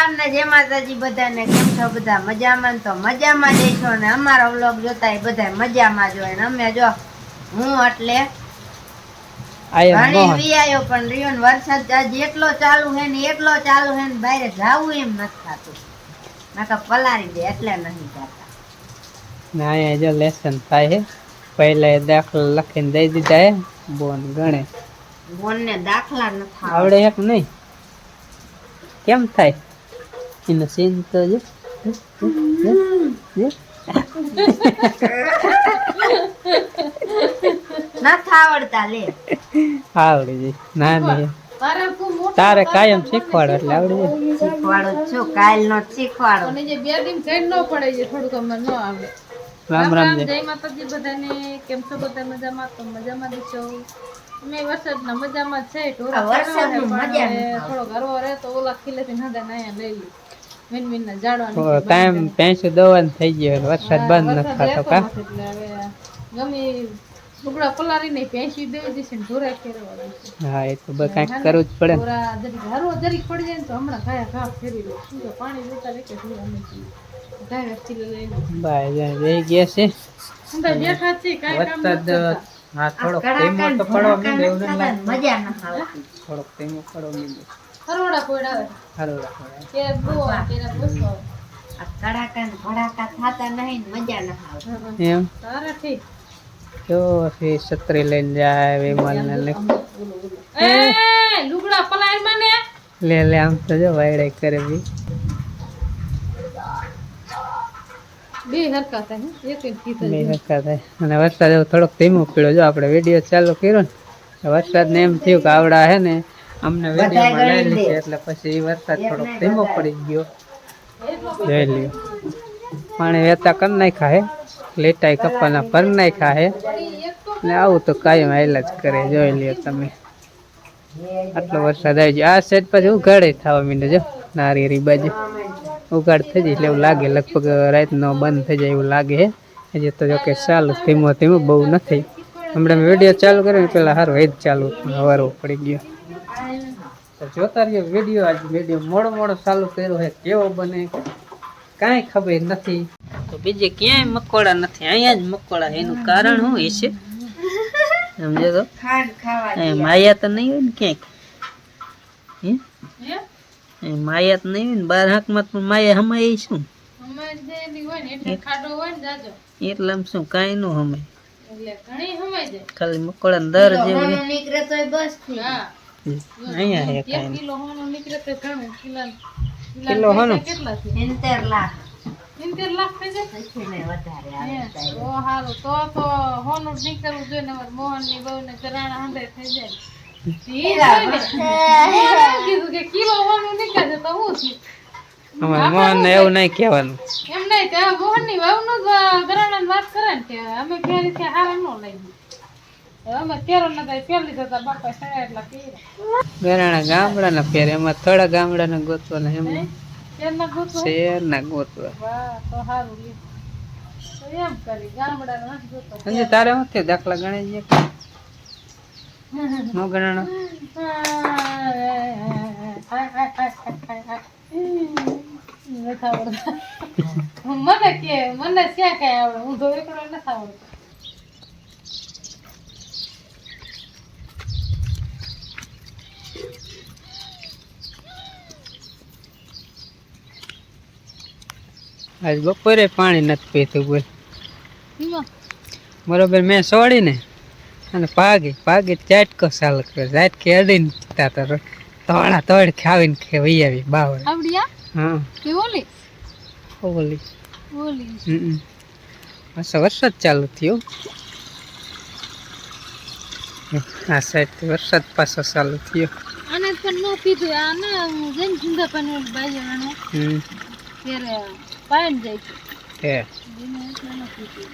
રામ ને જય માતાજી બધાને. કેમ છો બધા? મજામાં? તો મજામાં જઈશો ને અમારો વ્લોગ જોતા બધા મજામાં જ હોય ને અમે જો હું એટલે ઘણી વિયાયો પણ રહ્યો ને વરસાદ આજ એટલો ચાલુ હે ને બહાર જાવું એમ નથી થતું. નાકા પલારી દે એટલે નહીં જાતા. ના અહીંયા જો લેસન થાય હે. પહેલા દાખલા લખીને દઈ દીધા હે બોન ગણે. બોન ને દાખલા નથી આવડે એક નહીં કેમ થાય એનો સીન તો જો નથી આવડતા લે આવડી જાય ના નહીં તારે કાયમ શીખવાડો એટલે આવડી જાય. શીખવાડો છું કાલ નો શીખવાડો અને જે બે દિન કઈ ન પડે છે થોડુંક અમને ન આવડે. રામ રામ જય માતાજી બધાને. કેમ છો બધા? મજામાં? તો મજામાં જ છો. અમે વરસાદના મજામાં છે. થોડો ગરવો રહે તો ઓલા ખીલેથી નદા નાયા લઈ લી મીન જાડવા ટાઈમ 5 દવાનું થઈ ગયો વરસાદ બંધ નથી થતો કા એટલે હવે ગમે લુગડા પલારી નહીં 50 દેવી દીશે ને ઢોરા ફેરવા દીશે. હા એ તો બસ કાંઈક કરવું જ પડે ને. ઢોરા જરી ઘારો જરી પડી જાય ને તો હમણાં ઘા ફેરવી લો. શું તો પાણી જોતા લે કે શું અમે ગાય વસ્તી લઈને બાય જાય રહી ગયા છે અંદર બેઠા છે કાઈ કામ વરસાદ. નથી. હા થોડોક ધીમો તો પડવા માંડ્યો એવું નથી લાગતું. મજા ન આવતી. થોડોક ધીમો પડવા માંડ્યો હરોડા કોઈડા આવે સારું કે બો કેરા બસો આ કડાકા ને ભડાકા થાતા નહીં ને મજા ન આવતી. એમ તારા ઠીક જો ફી છત્રી લઈને જાય વિમલ ને એ લુગડા પલાય મને લે આમ તો જો વાયડે કરે બી બે હરકા થાય એક કીધું બે હરકા થાય. અને વરસાદ એવો થોડોક ધીમો પડ્યો જો આપણે વિડીયો ચાલુ કર્યો ને વરસાદ ને એમ થયું કે આવડા હે ને અમને વિડીયોમાં લઈ લીધી એટલે પછી વરસાદ થોડોક ધીમો પડી ગયો. જોઈ લ્યો પાણી વેતા કરી નાખ્યા હે લેટાઈ કપાના ભર નાખ્યા હે ને આવું તો કાયમ આયલા જ કરે. જોઈ લ્યો તમે આટલો વરસાદ આવી ગયો. આ સાઈડ પછી ઉઘાડે થવા માંડે જો નારિયેરી બાજુ ઉઘાડ થઈ જાય એટલે એવું લાગે લગભગ રાતનો બંધ થઈ જાય એવું લાગે હે. હજી તો જો કે ચાલુ ધીમો ધીમો બહુ નથી. હમણાં વિડીયો ચાલુ કર્યો ને પેલા સારું એ જ ચાલુ હવારો પડી ગયો. તો જોતા રહ્યો વિડીયો. આજ વિડીયો મોડો ચાલુ કર્યો હે કેવો બને કાંઈ ખબર નથી. તો બીજે ક્યાંય મકોડા નથી અહીંયા જ મકોડા. એનું કારણ શું હશે સમજો તો ખાંડ ખાવા માયા તો નહીં હોય ને ક્યાંક માયા તો નહીં હોય ને બાર હાંકમાં પણ માયા હમાય શું અમાર જેની હોય ને એટલે ખાડો હોય ને જાજો એટલે આમ શું કાંઈ ન હમાય એટલે ઘણી હમાય જાય. ખાલી મકોડા દર જેવું હોનું નીકળે તોય બસ થઈ. હા અહીંયા હે 1 કાંઈ કિલો હોનું નીકળે તો ઘણું. કિલો હોનું? કેટલા છે? 70 લાખ 70 લાખ થઈ જાય. ને વધારે આવે. ઓ હારું તો હોનું જ નીકળવું જોઈએ ને. અમાર મોહન ની બહુ ને કરાણા હંડે થઈ જાય. કીધું કે કિલો હોનું નીકળે તો હું થયું અમારે મોહન એવું નહીં કહેવાનું. એમ નહીં કે મોહન ની વાવ નું ગરાણા વાત કરે ને કે અમે ફેરી થી હારા ન લઈ ગઈ અમે કેરો ન થાય ફેરી જતા બાપા સારા એટલા પીરા ગરાણા ગામડાના ફેર એમાં થોડા ગામડાના ગોતવાના એમ કેરના ગોતો શહેરના ગોતવા. વાહ તો હારું લી તો એમ કરી ગામડાના નથી ગોતો. સંજય તારે શું થયું દાખલા ગણાઈ ગયા નો ગણાણો? મને કે મને ક્યાં કઈ આવડે હું તો એકડો નથી આવડતો. આજ બપોરે પાણી નથી પીતું બોલ. બરોબર મેં છોડી ને અને પાગી ચાટકો ચાલુ કર્યો. રાત કે અડીને પીતા તોડા તોડ ખાવીને વહી આવી બાવળ. આવડિયા હા કે ઓલી ઓલી ઓલી વરસાદ ચાલુ થયો. આ સાઈડ વરસાદ પાછો ચાલુ થયો. આને પણ નો કીધું આને જઈને સુંદર પણ ઓલી બાઈ આને ત્યારે પાયન જાય છે હે એને એટલે નો કીધું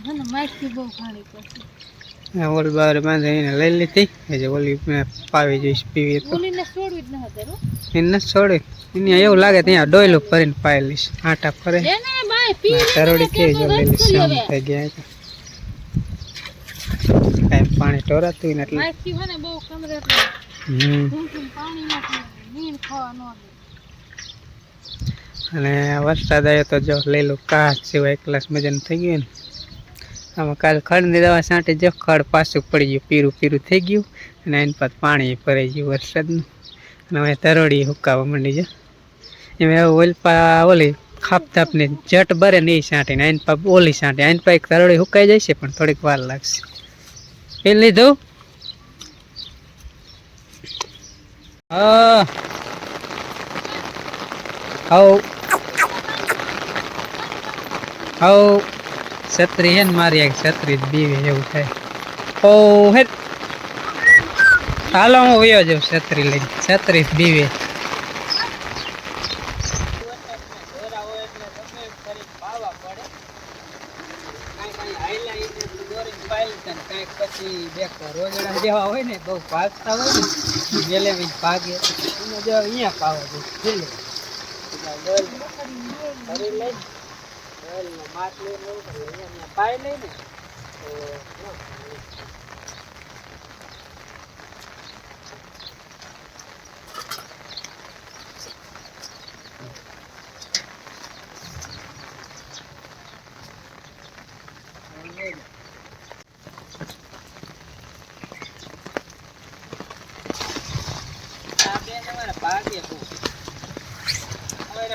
હને માઈકથી બહુ ખાણી પછી ઓલી બાવરે બાંધીને લઈ લીધી એટલે ઓલી મેં પાવી જઈશ પીવી તો ઓલીને છોડવી જ ન હતી એને નથી છોડી. એને એવું લાગે ત્યાં ડોયલું ભરીને પાઈ લઈશ આટા ફરે એને બાઈ પી તરોડી કેવી જો લઈ લઈશ. શામ થઈ ગયા કાંઈ પાણી ટોરાતું ને એટલે માઈકથી મને બહુ કમરે એટલે પાણી નાખી નીણ ખાવા ન દે. અને વરસાદ આવ્યો તો જો લીલું કાચ સિવાય એક ગ્લાસ મજાનું થઈ ગયું ને. આમાં કાલ ખડની દવા છાંટી જો ખડ પાછું પડી ગયું, પીરું પીરું થઈ ગયું અને એની પાસે પાણી ભરાઈ ગયું વરસાદનું. અને હવે તરોડી હુકાવા માંડી છે. એમાં ઓલપા ઓલી ખાપતાપની જટ બરે ને એ છાંટીને આઈન પા ઓલી છાંટી આઈન પા એક તરોડી હુકાઈ જાય છે પણ થોડીક વાર લાગશે. એ લીધું હા હાઉ છત્રી હે ને મારી એક છત્રી બીવે એવું થાય. ઓ હે હાલો હું વયો જાઉં છત્રી લઈને, છત્રી બીવે. રોજડા જેવા હોય ને બહુ ભાગતા હોય ને વેલે ભાગે જો અહીંયા પાવા જોઈએ પાય લઈ ને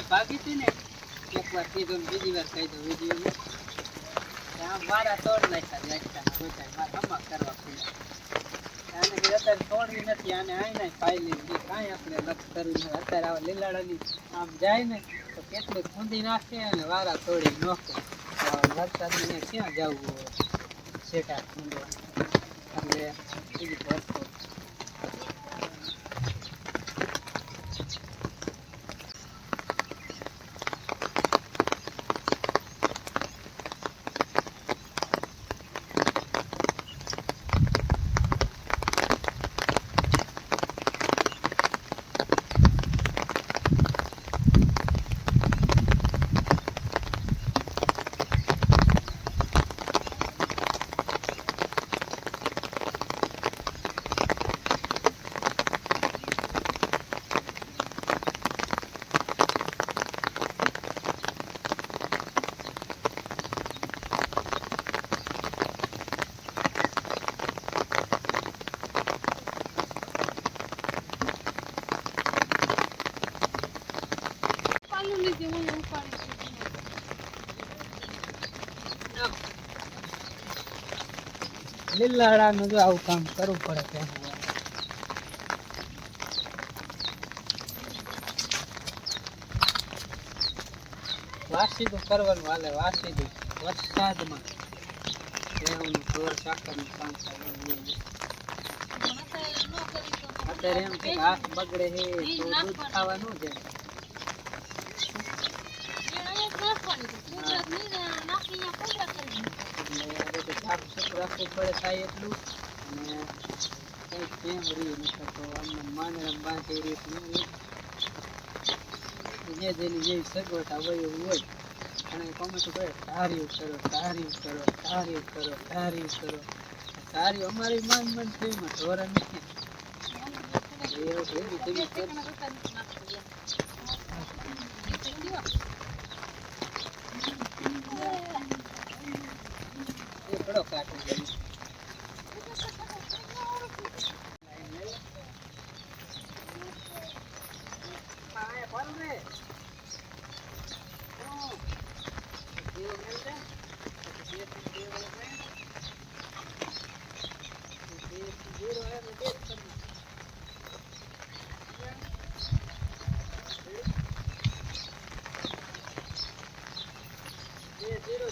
ભાગી હતી ને એક વાર કીધું બીજી વાર કહી દઉં વિડીયો આમ મારા તોડ નાખ્યા મારા કરવા પડ્યા આને અત્યારે તોડવી નથી આને આઈને પાયલી કાંઈ આપણે લક્ષ કરવું નથી. અત્યારે આવા લીલાડાની આમ જાય ને તો કેટલું ખૂંદી નાખે અને વારા તોડી નાખે. વરસાદને ક્યાં જવું હોય શેટા ખૂંદવા એટલે બીજી વસ્તુ લીલાડાનું જો આવું કામ કરવું પડે ત્યાં વાસીદું કરવાનું હાલે. વાસીદું વરસાદમાં ઢોર ચાકરનું કામ થાય. અત્યારે એમ કે હાથ બગડે છે તો દૂધ ખાવા ન જાય. રાખવું પડે થાય એટલું અને કંઈક કેમ રહ્યું નથી તો આમને માંડવા બાંધી રહ્યું જે જેની જેવી સગવડતા હોય એવું હોય. અને કોમેન્ટ કરે ધાર્યું કરો ધાર્યું કરો ધાર્યું કરો ધાર્યું કરો. ધાર્યું અમારી માંગ માંગ થઈમાં ધોરણ નથી એવું ભેગી ભેગી કરી બડો કાઢો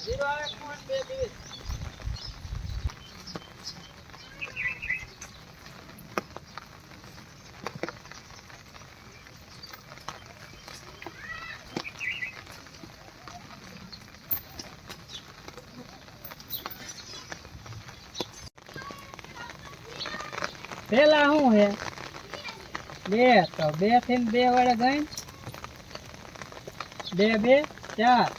zero આવે ફોન 2 દિવસ પેલા શું હે બે તો બે થી 2 વડે ગઈ 2 2 4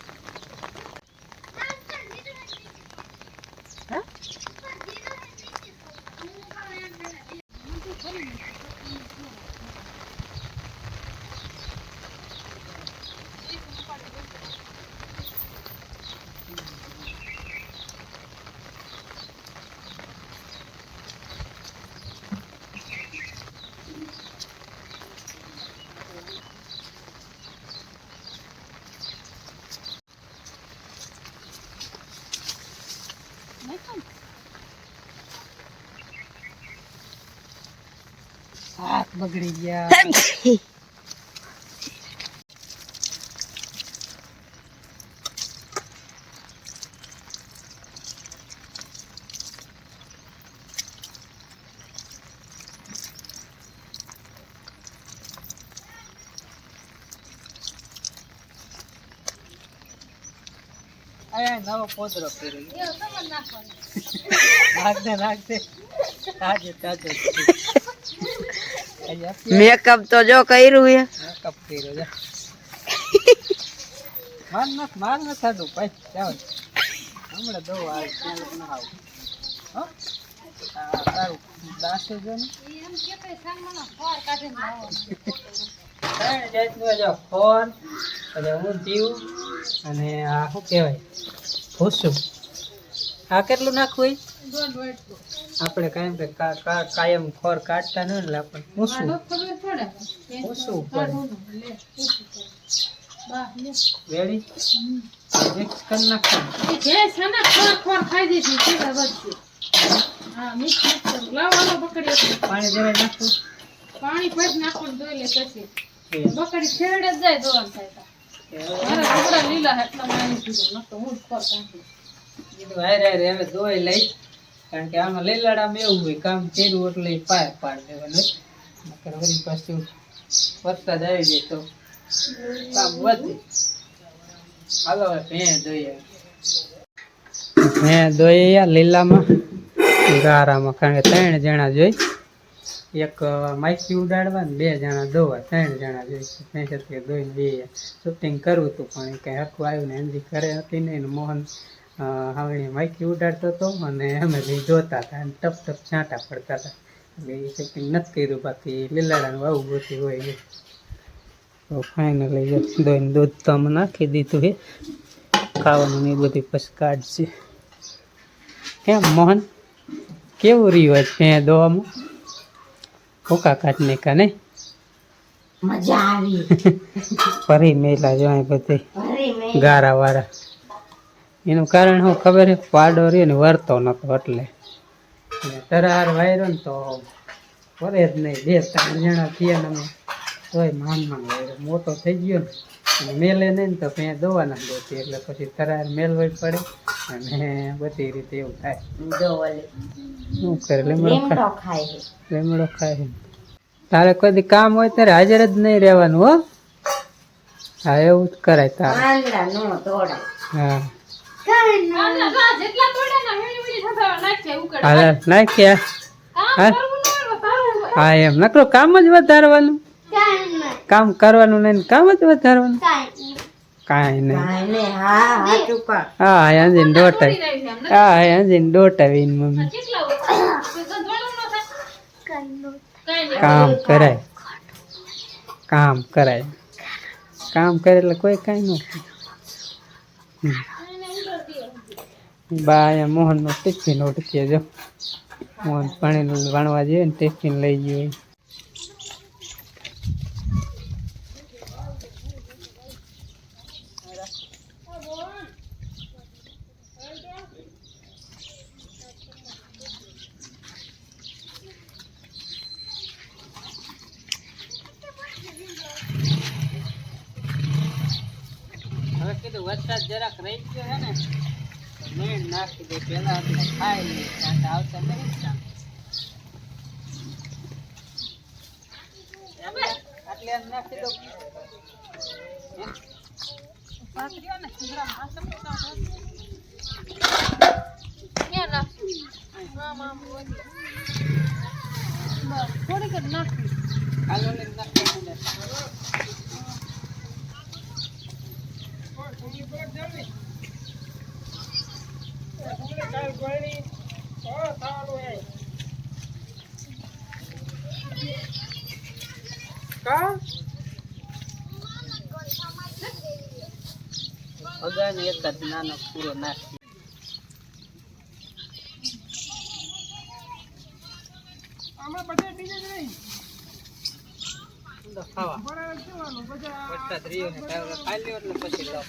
2 બગડી ગયા. આયા નવો પોદરો કર્યો. નાખ દે તાજે તાજો મેકઅપ તો જો કર્યું હે. મેકઅપ કર્યો જા. માર ન થાતું ભાઈ જાવ હમણાં દો આવે ત્યાં લગ ન આવ. હો તારું દાસે જો ને ફોન અને ઊંધિયું અને આ શું કહેવાય ભૂસું. આ કેટલું નાખવું હોય? આપણે કાયમ ખોર કાઢતા ન એટલે આપણે ભૂસું વેડી મિક્સ કરી નાખવાનું. પાણી દેવાય નાખવું. પાણી પછી નાખવાનું ધોઈ લે પછી બકડી છેડે જ જાય ધોવાનું થાય મારા કપડા લીલા એટલા માની દીધો નતો હું જ ખોર કાઢી કીધું હારે હવે ધોઈ લઈ, કારણ કે આમાં લીલાડામાં એવું હોય કામ કર્યું એટલે પાર પાડ દેવાનું. નકર વળી પાછું વરસાદ આવી જાય તો કામ વધે. હાલો ભેં દોઈએ. ભેં દોઈએ લીલામાં ગારામાં, કારણ કે 3 જણા જોઈ. એક માઇકી ઉડાડવા ને 2 જણા દોવા, 3 જણા જોઈ. દોઈને બે શૂટિંગ કરવું હતું પણ કઈ હરખું આવ્યું ને એમથી ઘરે હતી નહીં. મોહન હાવણી માઇકી ઉડાડતો હતો અને અમે બી જોતા હતા અને ટપ ટપ છાંટા પડતા હતા. એટલે એ શૂટિંગ નથી કર્યું. બાકી લીલાડાનું આવું બધું હોય એ. તો ફાઇનલી દોઈને દૂધ તો અમે નાખી દીધું છે. ખાવાનું એ બધી પછી કાઢશે. કેમ મોહન કેવું રહ્યું છે દોવામાં? ભૂકા કાઢ નાખ્યા નહીં? મજા આવી. ફરી મેલા જો બધી ગારા વાળા. એનું કારણ શું ખબર છે? પાડો રહ્યો ને વરતો નતો એટલે તરાર વાયરો ને તો ફરે જ નહીં. 2-3 જણા થયા ને અમે તોય માન વાયરો મોટો થઈ ગયો ને અને મેલે નહીં ને તો ત્યાં દવા ના દોતી એટલે પછી તરાર મેલવી પડે અને બધી રીતે એવું થાય. શું કરે? લીમડો ખાય છે. તારે કોઈ દી કામ હોય ત્યારે હાજર જ નહીં રહેવાનું. હો હા એવું જ કરાય તારે. હા નાખ્યા. હા એમ નકરું કામ જ વધારવાનું. કામ કરવાનું નહીં, કામ જ વધારવાનું. કાંઈ નહીં. હા અંજીને દોટાવી. હા અંજીને દોટાવીને મમ્મી કામ કરાય. કામ કરાય. કામ કરે એટલે કોઈ કાંઈ ન. બા અહીંયા મોહનનો ટિફિન ઉઠીએ જો. મોહન પાણીનું વાણવા જઈએ ને ટિફિન લઈ ગયો. હવે કીધું વરસાદ જરાક રહી ગયો છે ને મેળ નાખી દે. પેલા ખાઈ લઈએ ત્યાં આવતા નહીં. આટલે નાખી દો. થોડીક જ નાખી કાલો લઈને નાખી. અગાને એક જ નાનો પૂરો નાખી. ખાવા વરસાદ રહ્યો ને ખાઈ લ્યો એટલે પછી લો.